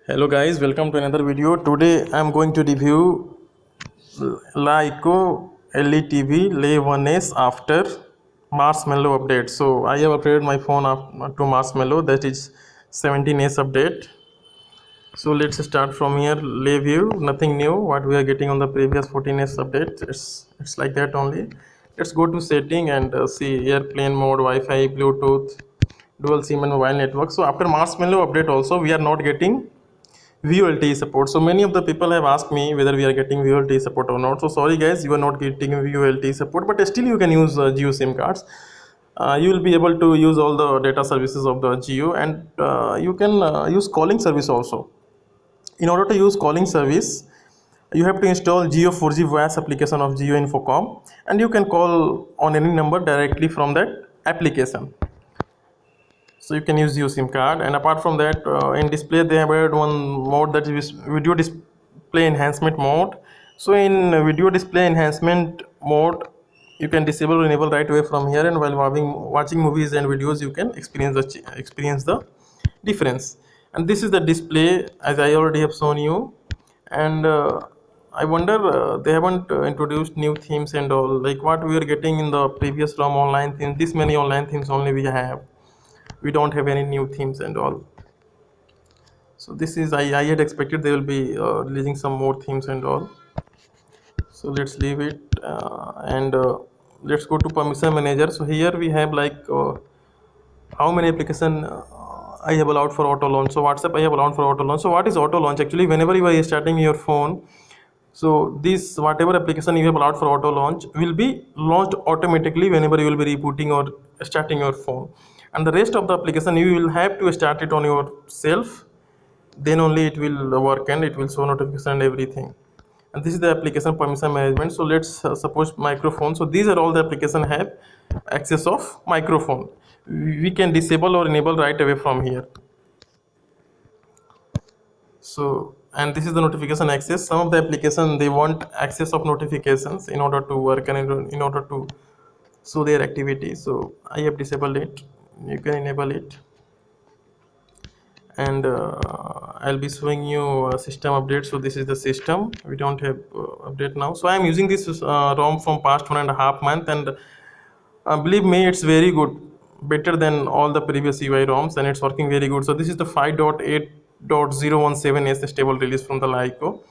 Hello guys, welcome to another video. Today I'm going to review Lyco LED Lay 1S after Marshmallow update. So I have updated my phone to Marshmallow, that is 17S update. So let's start from here. Lay view, nothing new. What we are getting on the previous 14S update, it's like that only. Let's go to setting and see airplane mode, Wi-Fi, Bluetooth, dual SIM and mobile network. So after Marshmallow update also we are not getting VoLTE support. So many of the people have asked me whether we are getting VoLTE support or not. So sorry guys, you are not getting VoLTE support, but still you can use Jio SIM cards. You will be able to use all the data services of the Jio, and you can use calling service also. In order to use calling service, you have to install Jio 4G voice application of Jio Infocom, and you can call on any number directly from that application. So you can use your SIM card. And apart from that, in display they have added one mode, that is video display enhancement mode. So in video display enhancement mode, you can disable or enable right away from here, and while watching movies and videos you can experience the difference. And this is the display as I already have shown you. And I wonder they haven't introduced new themes and all, like what we are getting in the previous ROM online themes. This many online themes only we have. We don't have any new themes and all. So this is I had expected they will be releasing some more themes and all. So let's leave it and let's go to permission manager. So here we have like how many application I have allowed for auto launch. So WhatsApp I have allowed for auto launch. So what is auto launch? Actually, whenever you are starting your phone, so this whatever application you have allowed for auto launch will be launched automatically whenever you will be rebooting or starting your phone. And the rest of the application you will have to start it on yourself, then only it will work and it will show notification and everything. And this is the application permission management. So let's suppose microphone. So these are all the application have access of microphone. We can disable or enable right away from here. So, and this is the notification access. Some of the application they want access of notifications in order to work and in order to show their activity. So I have disabled it. You can enable it. And I'll be showing you system update. So this is the system. We don't have update now. So I'm using this ROM from past 1.5 months, and believe me, it's very good, better than all the previous UI ROMs, and it's working very good. So this is the 5.8.017s stable release from the Lyco,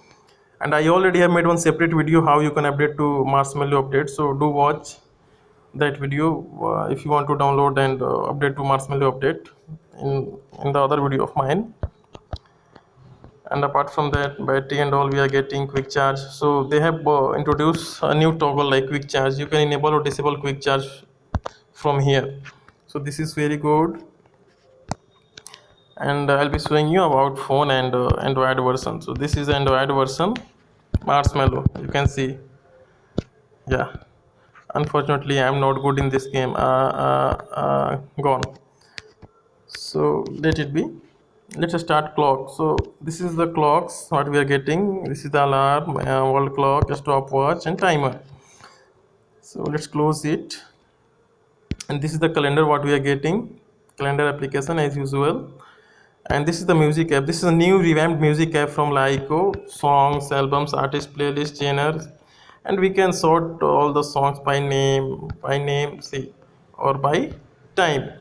and I already have made one separate video how you can update to Marshmallow update. So do watch that video if you want to download and update to Marshmallow update in the other video of mine. And apart from that, battery and all, we are getting quick charge. So they have introduced a new toggle like quick charge. You can enable or disable quick charge from here. So this is very good. And I'll be showing you about phone and Android version. So this is Android version Marshmallow, you can see. Yeah, unfortunately I'm not good in this game. Gone. So let it be. Let's start clock. So this is the clocks what we are getting. This is the alarm, wall clock, stopwatch and timer. So let's close it. And this is the calendar what we are getting, calendar application as usual. And this is the music app. This is a new revamped music app from Lyco. Songs, albums, artist, playlist, genres, and we can sort all the songs by name, see, or by time.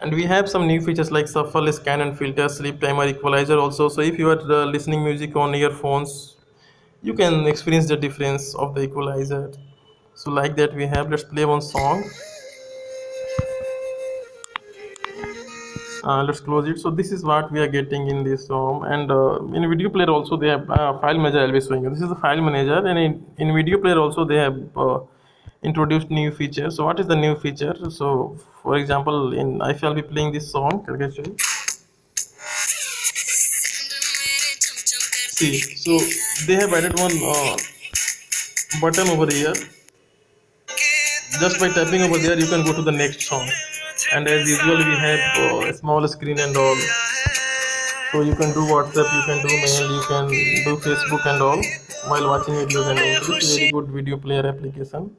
And we have some new features like shuffle, scan and filter, sleep timer, equalizer also. So if you are listening music on earphones, you can experience the difference of the equalizer. So like that we have. Let's play one song. Let's close it. So this is what we are getting in this ROM. And in video player also they have file manager. I'll be showing you. This is the file manager, and in video player also they have introduced new features. So what is the new feature? So for example, in if I'll be playing this song, actually, see, so they have added one button over here. Just by tapping over there, you can go to the next song. And as usual, we have a small screen and all. So you can do WhatsApp, you can do mail, you can do Facebook and all while watching videos and all. This is a very good video player application.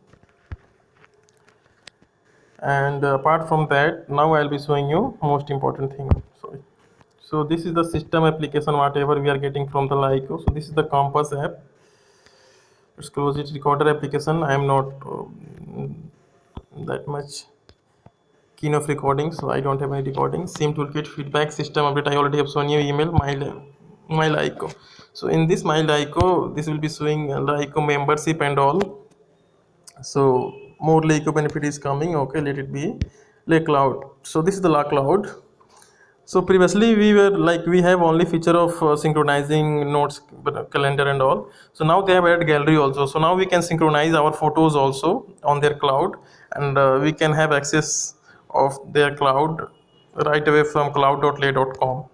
And apart from that, now I'll be showing you most important thing. Sorry. So this is the system application whatever we are getting from the Lyco. So this is the Compass app. Let's close it. Recorder application, I am not that much keen of recording, so I don't have any recording. Sim toolkit, feedback, system update, I already have shown you. Email, my Lyco. So in this my Lyco, this will be showing Lyco membership and all. So more Lyco benefit is coming. Okay, let it be Lay Cloud. So this is the La Cloud. So previously we were like we have only feature of synchronizing notes, calendar and all. So now they have added gallery also. So now we can synchronize our photos also on their cloud, and we can have access of their cloud right away from cloud.lay.com.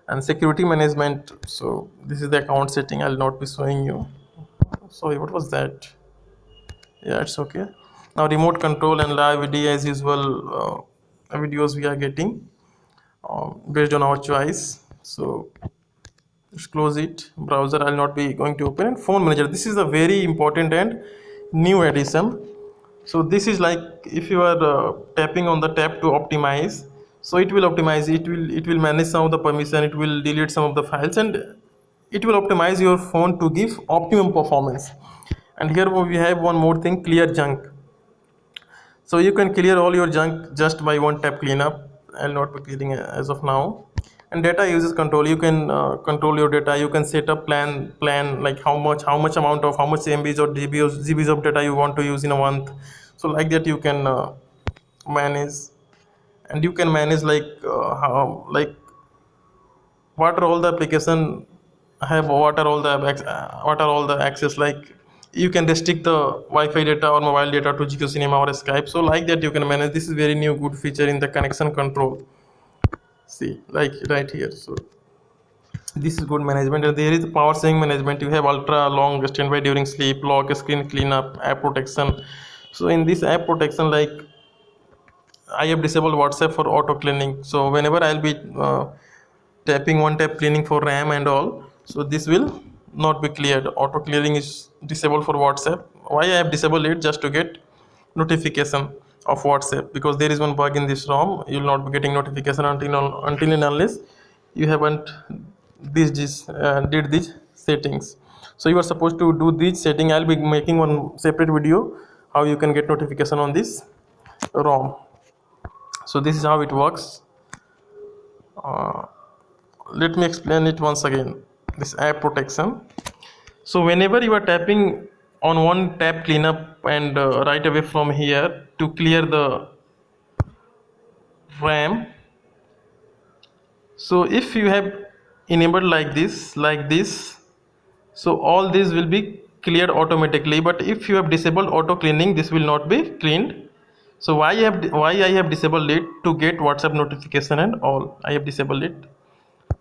And security management. So this is the account setting. I'll not be showing you. Sorry, what was that? Yeah, it's okay. Now remote control and live video as usual. Videos we are getting based on our choice. So let's close it. Browser I'll not be going to open. And phone manager, this is a very important and new addition. So this is like if you are tapping on the tab to optimize, so it will optimize, it will manage some of the permission, it will delete some of the files, and it will optimize your phone to give optimum performance. And here we have one more thing, clear junk. So you can clear all your junk just by one tap cleanup. I'll not be clearing as of now. And data uses control. You can control your data. You can set up plan like how much amount of how much MBs or GBs of data you want to use in a month. So like that you can manage, and you can manage like how like what are all the application have, what are all the access, like you can restrict the Wi-Fi data or mobile data to GQ Cinema or Skype. So like that you can manage. This is very new good feature in the connection control. See, like right here. So this is good management. And there is power saving management. You have ultra long standby during sleep, lock screen cleanup, app protection. So in this app protection, like I have disabled WhatsApp for auto cleaning. So whenever I'll be tapping one tap cleaning for RAM and all, so this will not be cleared. Auto clearing is disabled for WhatsApp. Why I have disabled it? Just to get notification of WhatsApp, because there is one bug in this ROM. You will not be getting notification until and unless you haven't did these settings. So you are supposed to do this setting. I'll be making one separate video how you can get notification on this ROM. So this is how it works. Let me explain it once again. This app protection. So whenever you are tapping on one tab cleanup and right away from here to clear the RAM, so if you have enabled like this, so all these will be cleared automatically. But if you have disabled auto cleaning, this will not be cleaned. So why I have disabled it? To get WhatsApp notification and all, I have disabled it.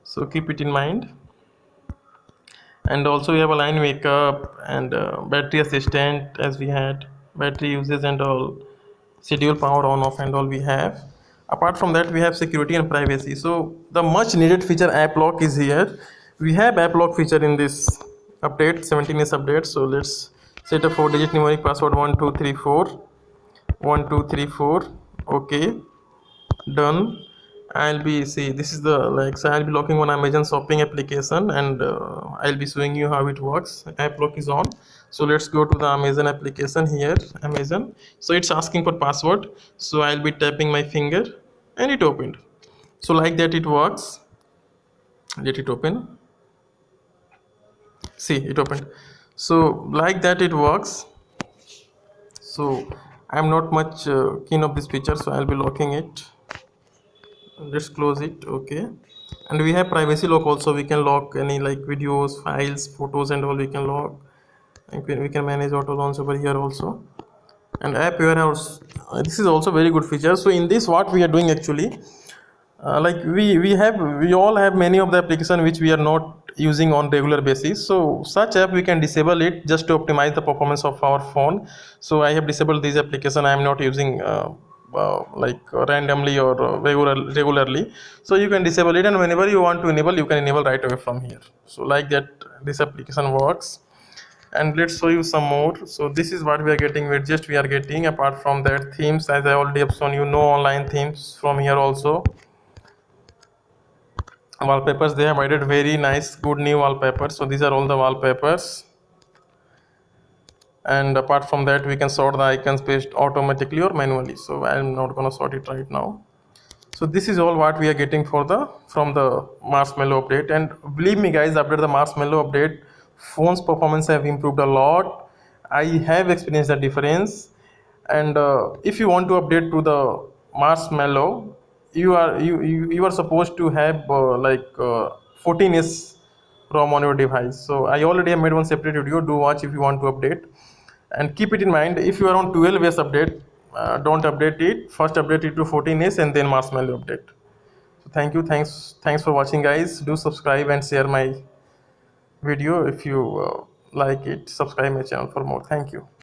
So keep it in mind. And also we have a line wake-up and battery assistant, as we had battery uses and all, schedule power on off and all we have. Apart from that, we have security and privacy. So the much needed feature app lock is here. We have app lock feature in this update, 17s update. So let's set a 4-digit numeric password, 1234. Okay, done. I'll be this is the so I'll be locking on Amazon shopping application, and I'll be showing you how it works. App lock is on. So let's go to the Amazon application here, Amazon. So it's asking for password, so I'll be tapping my finger and it opened. So like that it works. Let it open. See, it opened. So like that it works. So I'm not much keen of this feature, so I'll be locking it. Let's close it. Okay, and we have privacy lock also. We can lock any like videos, files, photos and all. We can lock, and we can manage auto launch over here also. And app warehouse, this is also very good feature. So in this, what we are doing actually, like we all have many of the application which we are not using on regular basis. So such app we can disable it just to optimize the performance of our phone. So I have disabled this application. I am not using randomly or regularly. So you can disable it, and whenever you want to enable, you can enable right away from here. So like that this application works. And let's show you some more. So this is what we are getting. We are getting, apart from that, themes, as I already have shown you, no online themes from here also. wallpapers. They have added very nice good new wallpapers. So these are all the wallpapers, and apart from that we can sort the icons based automatically or manually. So I'm not gonna sort it right now. So this is all what we are getting for the from the Marshmallow update. And believe me guys, after the Marshmallow update, phone's performance have improved a lot. I have experienced the difference. And if you want to update to the Marshmallow, you are supposed to have 14s ROM on your device. So I already have made one separate video. Do watch if you want to update. And keep it in mind, if you are on 12s update, don't update it. First update it to 14s and then Marshmallow update. So thank you, thanks for watching guys. Do subscribe and share my video if you like it. Subscribe my channel for more. Thank you.